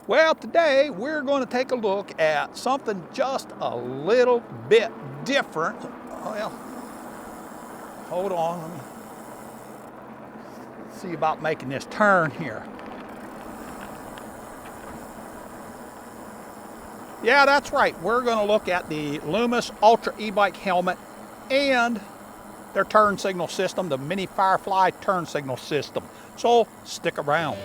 Well, today we're going to take a look at something just a little bit different. Well, hold on, let me see about making this turn here. Yeah, that's right. We're going to look at the Lumos Ultra e-bike helmet and their turn signal system, the Mini Firefly turn signal system. So stick around.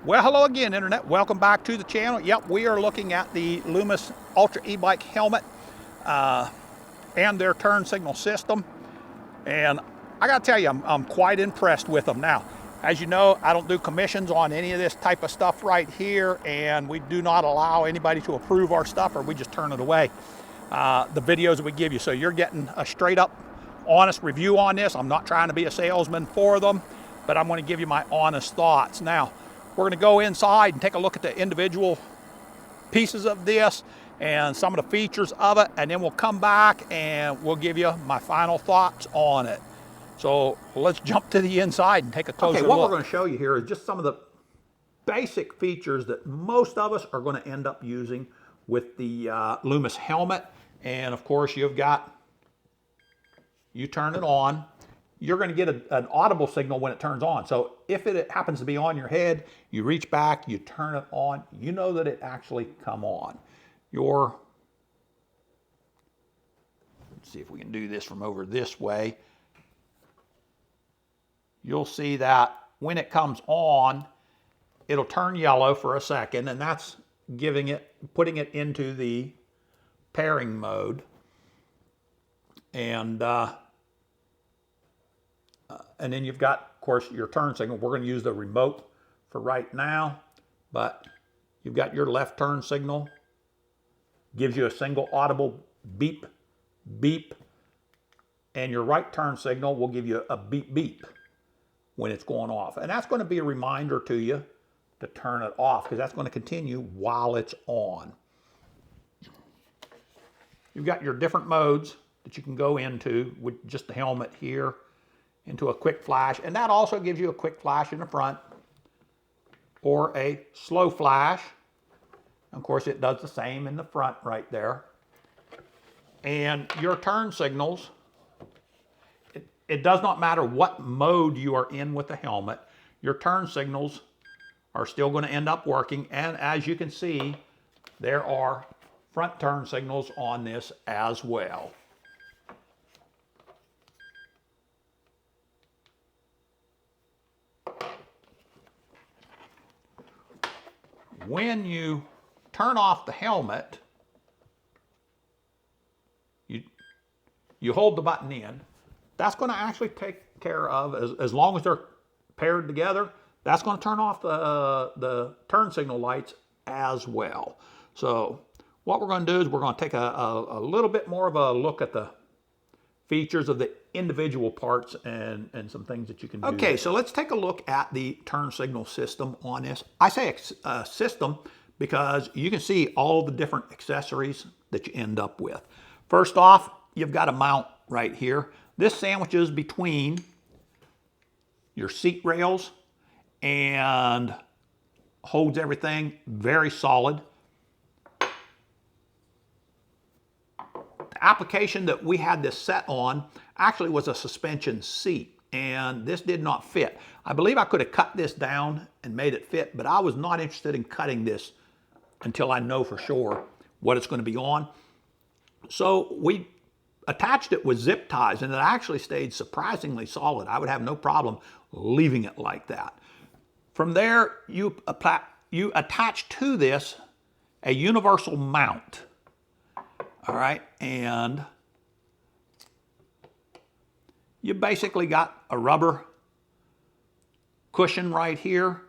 Well, hello again, Internet. Welcome back to the channel. Yep, we are looking at the Lumos Ultra e-bike helmet and their turn signal system. And I got to tell you, I'm quite impressed with them. Now, as you know, I don't do commissions on any of this type of stuff right here, and we do not allow anybody to approve our stuff, or we just turn it away, the videos that we give you. So you're getting a straight up, honest review on this. I'm not trying to be a salesman for them, but I'm going to give you my honest thoughts. Now, we're going to go inside and take a look at the individual pieces of this and some of the features of it, and then we'll come back and we'll give you my final thoughts on it. So let's jump to the inside and take a closer look. Okay, what we're going to show you here is just some of the basic features that most of us are going to end up using with the Lumos helmet. And of course, you turn it on, you're going to get an audible signal when it turns on. So if it happens to be on your head, you reach back, you turn it on, you know that it actually come on. Let's see if we can do this from over this way. You'll see that when it comes on, it'll turn yellow for a second, and that's putting it into the pairing mode. And then you've got, of course, your turn signal. We're going to use the remote for right now, but you've got your left turn signal. Gives you a single audible beep, beep. And your right turn signal will give you a beep, beep when it's going off. And that's going to be a reminder to you to turn it off, because that's going to continue while it's on. You've got your different modes that you can go into with just the helmet here, into a quick flash, and that also gives you a quick flash in the front or a slow flash. Of course, it does the same in the front right there. And your turn signals, it does not matter what mode you are in with the helmet, your turn signals are still going to end up working. And as you can see, there are front turn signals on this as well. When you turn off the helmet, you hold the button in. That's going to actually take care of, as long as they're paired together, that's going to turn off the turn signal lights as well. So what we're going to do is we're going to take a little bit more of a look at the features of the individual parts and some things that you can do. Okay, so let's take a look at the turn signal system on this. I say system because you can see all the different accessories that you end up with. First off, you've got a mount right here. This sandwiches between your seat rails and holds everything very solid. Application that we had this set on actually was a suspension seat, and this did not fit. I believe I could have cut this down and made it fit, but I was not interested in cutting this until I know for sure what it's going to be on. So we attached it with zip ties, and it actually stayed surprisingly solid. I would have no problem leaving it like that. From there, you attach to this a universal mount. All right, and you basically got a rubber cushion right here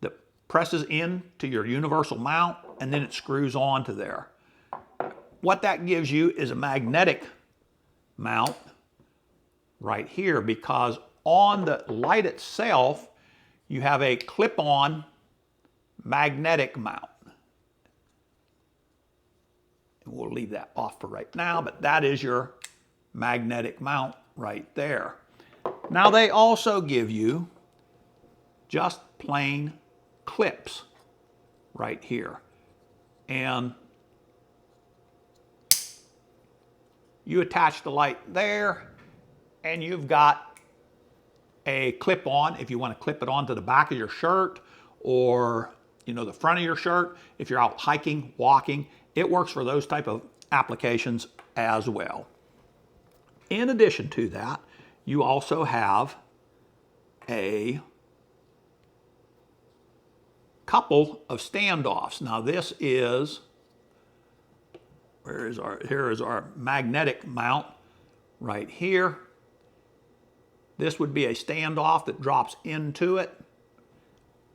that presses in to your universal mount, and then it screws onto there. What that gives you is a magnetic mount right here, because on the light itself, you have a clip-on magnetic mount. And we'll leave that off for right now, but that is your magnetic mount right there. Now they also give you just plain clips right here. And you attach the light there, and you've got a clip on if you want to clip it onto the back of your shirt or the front of your shirt. If you're out hiking, walking, it works for those type of applications as well. In addition to that, you also have a couple of standoffs. Now this is, here is our magnetic mount right here. This would be a standoff that drops into it.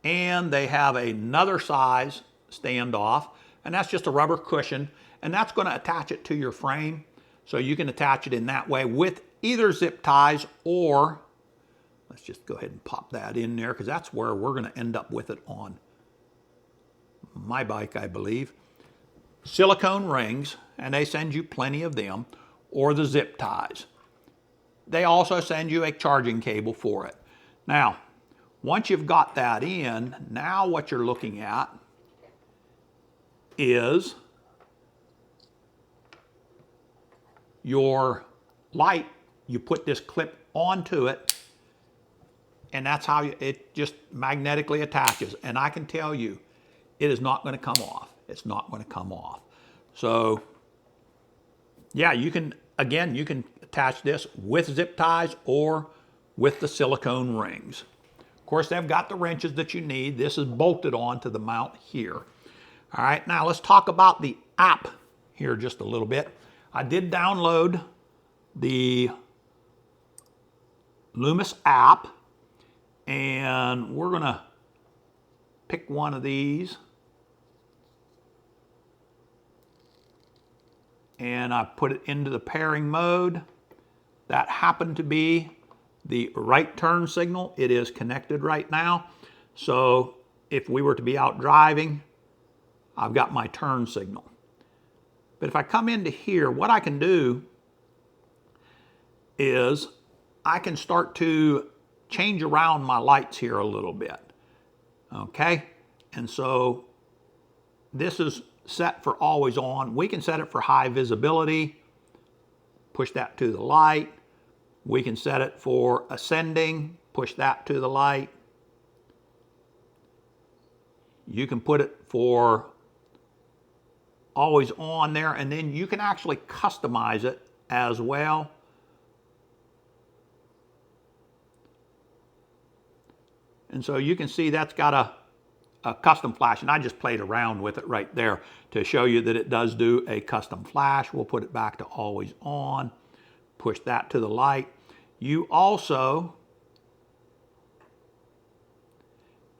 And they have another size standoff, and that's just a rubber cushion, and that's going to attach it to your frame. So you can attach it in that way with either zip ties or, let's just go ahead and pop that in there because that's where we're going to end up with it on my bike, I believe. Silicone rings, and they send you plenty of them, or the zip ties. They also send you a charging cable for it. Now, once you've got that in, now what you're looking at is your light. You put this clip onto it, and that's how it just magnetically attaches. And I can tell you, it is not going to come off. It's not going to come off. So, yeah, you can attach this with zip ties or with the silicone rings. Of course, they've got the wrenches that you need. This is bolted onto the mount here. All right, now let's talk about the app here just a little bit. I did download the Lumos app, and we're going to pick one of these. And I put it into the pairing mode. That happened to be the right turn signal. It is connected right now. So if we were to be out driving, I've got my turn signal. But if I come into here, what I can do is I can start to change around my lights here a little bit. Okay? And so this is set for always on. We can set it for high visibility. Push that to the light. We can set it for ascending. Push that to the light. You can put it for always on there, and then you can actually customize it as well. And so you can see that's got a custom flash, and I just played around with it right there to show you that it does do a custom flash. We'll put it back to always on, push that to the light. You also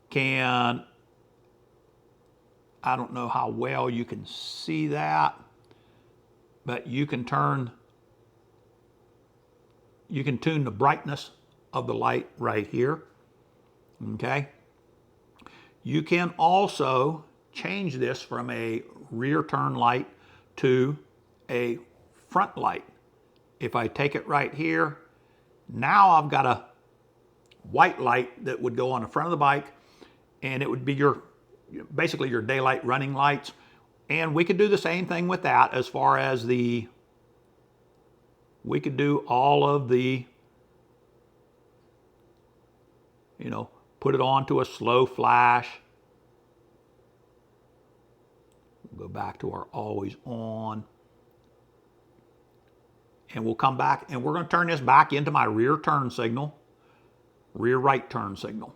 can, I don't know how well you can see that, but you can tune the brightness of the light right here, okay? You can also change this from a rear turn light to a front light. If I take it right here, now I've got a white light that would go on the front of the bike, and it would be basically your daylight running lights. And we could do the same thing with that as far as we could do all of the, put it on to a slow flash. We'll go back to our always on. And we'll come back, and we're going to turn this back into my rear turn signal, rear right turn signal.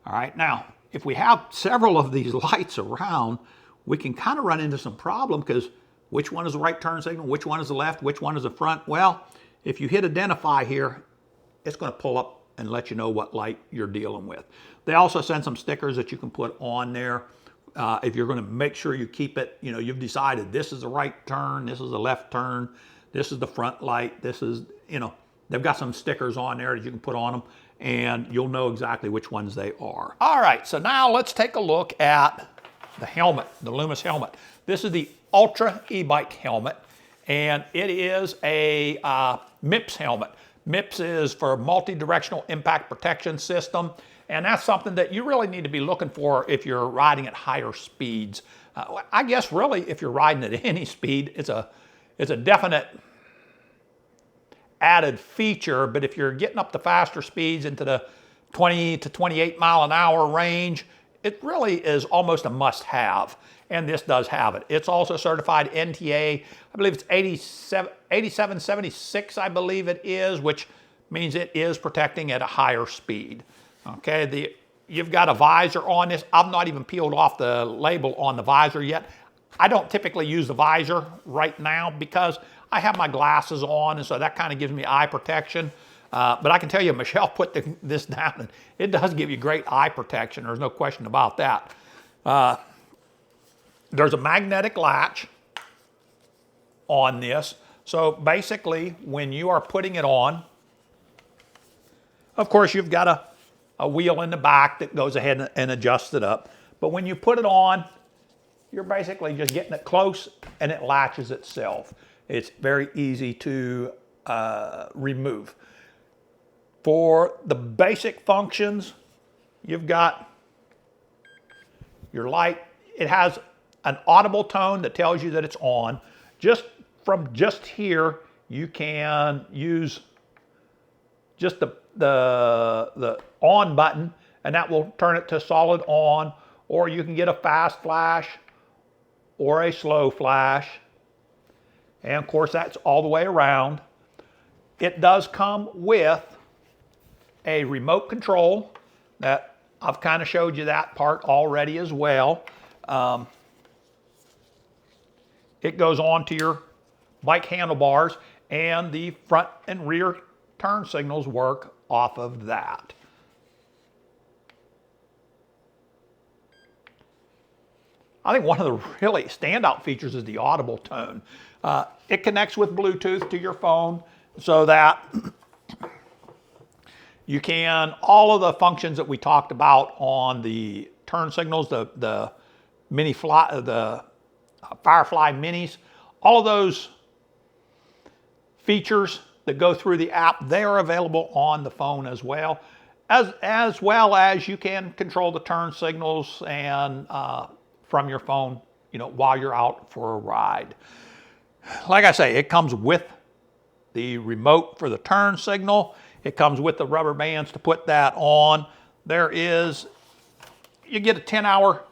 All right, now, if we have several of these lights around, we can kind of run into some problem because which one is the right turn signal, which one is the left, which one is the front? Well, if you hit identify here, it's going to pull up and let you know what light you're dealing with. They also send some stickers that you can put on there. If you're going to make sure you keep it, you've decided this is the right turn, this is the left turn, this is the front light, this is, they've got some stickers on there that you can put on them, and you'll know exactly which ones they are. All right, so now let's take a look at the helmet, the Lumos helmet. This is the Ultra e-bike helmet, and it is a MIPS helmet. MIPS is for multi-directional impact protection system, and that's something that you really need to be looking for if you're riding at higher speeds. I guess really if you're riding at any speed, it's a definite added feature, but if you're getting up to faster speeds into the 20 to 28 mile an hour range, it really is almost a must-have, and this does have it. It's also certified NTA, I believe it's 8776, I believe it is, which means it is protecting at a higher speed. Okay, you've got a visor on this. I've not even peeled off the label on the visor yet. I don't typically use the visor right now because I have my glasses on, and so that kind of gives me eye protection. But I can tell you, Michelle put this down, and it does give you great eye protection. There's no question about that. There's a magnetic latch on this. So basically, when you are putting it on, of course, you've got a wheel in the back that goes ahead and adjusts it up. But when you put it on, you're basically just getting it close, and it latches itself. It's very easy to remove. For the basic functions, you've got your light. It has an audible tone that tells you that it's on. From just here, you can use just the on button, and that will turn it to solid on, or you can get a fast flash or a slow flash. And of course, that's all the way around. It does come with a remote control that I've kind of showed you that part already as well. It goes on to your bike handlebars, and the front and rear turn signals work off of that. I think one of the really standout features is the audible tone. It connects with Bluetooth to your phone so that you can, all of the functions that we talked about on the turn signals, the Firefly Minis, all of those features that go through the app, they are available on the phone as well. As well as you can control the turn signals and from your phone, while you're out for a ride. Like I say, it comes with the remote for the turn signal. It comes with the rubber bands to put that on. You get a 10-hour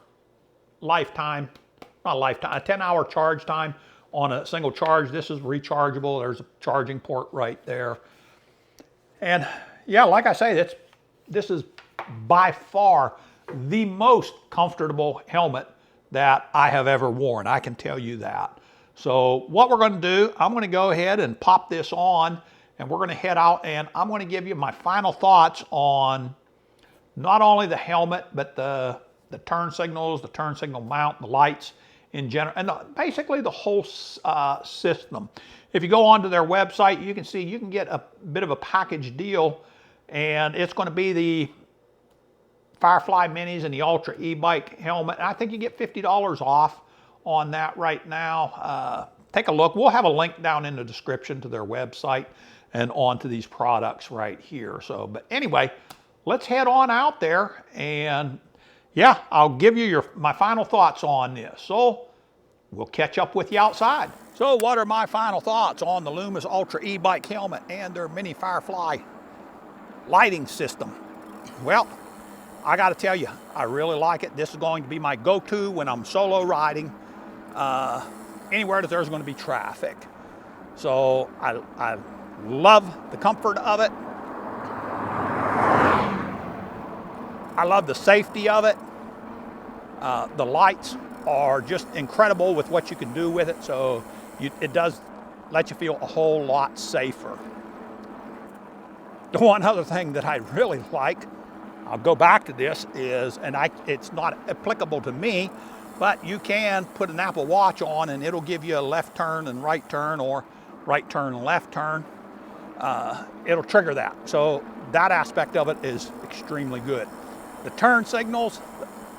lifetime, not lifetime, a 10-hour charge time on a single charge. This is rechargeable. There's a charging port right there. And yeah, like I say, this is by far the most comfortable helmet that I have ever worn. I can tell you that. So what we're going to do, I'm going to go ahead and pop this on, and we're going to head out, and I'm going to give you my final thoughts on not only the helmet, but the turn signals, the turn signal mount, the lights in general, and basically the whole system. If you go onto their website, you can see you can get a bit of a package deal, and it's going to be the Firefly Minis and the Ultra e-bike helmet. And I think you get $50 off on that right now. Take a look. We'll have a link down in the description to their website and onto these products right here. So, but anyway, let's head on out there, and yeah, I'll give you my final thoughts on this. So we'll catch up with you outside. So what are my final thoughts on the Lumos Ultra e-bike helmet and their mini Firefly lighting system? Well, I got to tell you, I really like it. This is going to be my go-to when I'm solo riding anywhere that there's going to be traffic. So I love the comfort of it. I love the safety of it. The lights are just incredible with what you can do with it. So it does let you feel a whole lot safer. The one other thing that I really like, I'll go back to this, is, and it's not applicable to me, but you can put an Apple Watch on and it'll give you a left turn and right turn, or right turn and left turn. It'll trigger that. So that aspect of it is extremely good. The turn signals,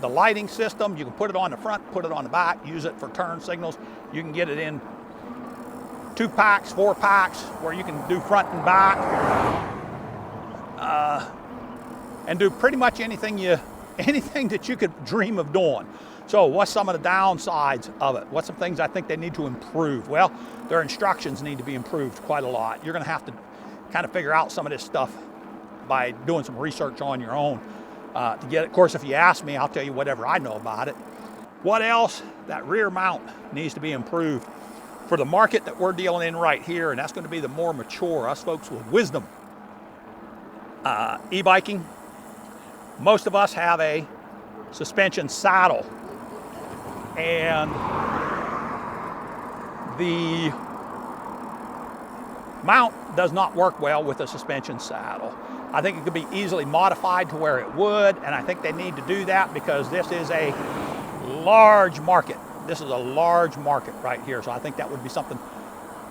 the lighting system. You can put it on the front, put it on the back, use it for turn signals. You can get it in 2 packs, 4 packs, where you can do front and back, and do pretty much anything that you could dream of doing. So what's some of the downsides of it? What's some things I think they need to improve? Well, their instructions need to be improved quite a lot. You're going to have to kind of figure out some of this stuff by doing some research on your own to get it. Of course, if you ask me, I'll tell you whatever I know about it. What else? That rear mount needs to be improved for the market that we're dealing in right here, and that's going to be the more mature, us folks with wisdom. E-biking, most of us have a suspension saddle, and the mount does not work well with a suspension saddle. I think it could be easily modified to where it would, and I think they need to do that because this is a large market. This is a large market right here, so I think that would be something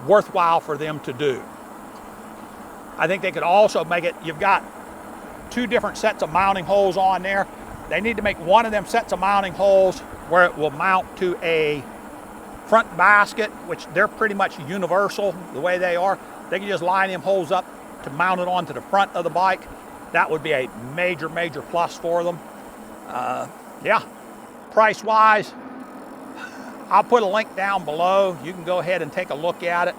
worthwhile for them to do. I think they could also make it, you've got 2 different sets of mounting holes on there. They need to make one of them sets of mounting holes where it will mount to a front basket, which they're pretty much universal the way they are. They can just line them holes up to mount it onto the front of the bike. That would be a major, major plus for them. Yeah, price-wise, I'll put a link down below. You can go ahead and take a look at it.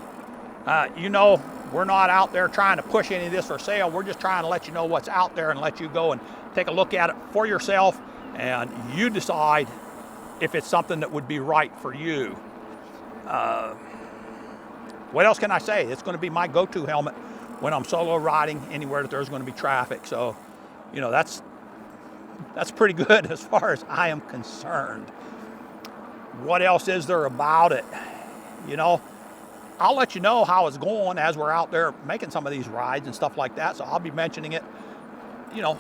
You know, we're not out there trying to push any of this for sale. We're just trying to let you know what's out there and let you go and take a look at it for yourself, and you decide if it's something that would be right for you. What else can I say? It's going to be my go-to helmet when I'm solo riding anywhere that there's going to be traffic. So, you know, that's pretty good as far as I am concerned. What else is there about it? You know, I'll let you know how it's going as we're out there making some of these rides and stuff like that. So I'll be mentioning it. You know,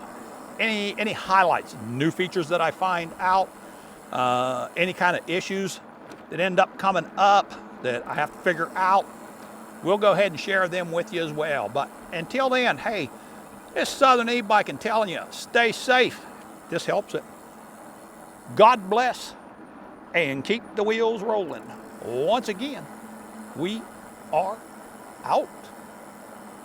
any highlights, new features that I find out, any kind of issues that end up coming up that I have to figure out, we'll go ahead and share them with you as well. But until then, hey, this Southern E-Biking telling you, stay safe. This helps it. God bless, and keep the wheels rolling. Once again, we are out.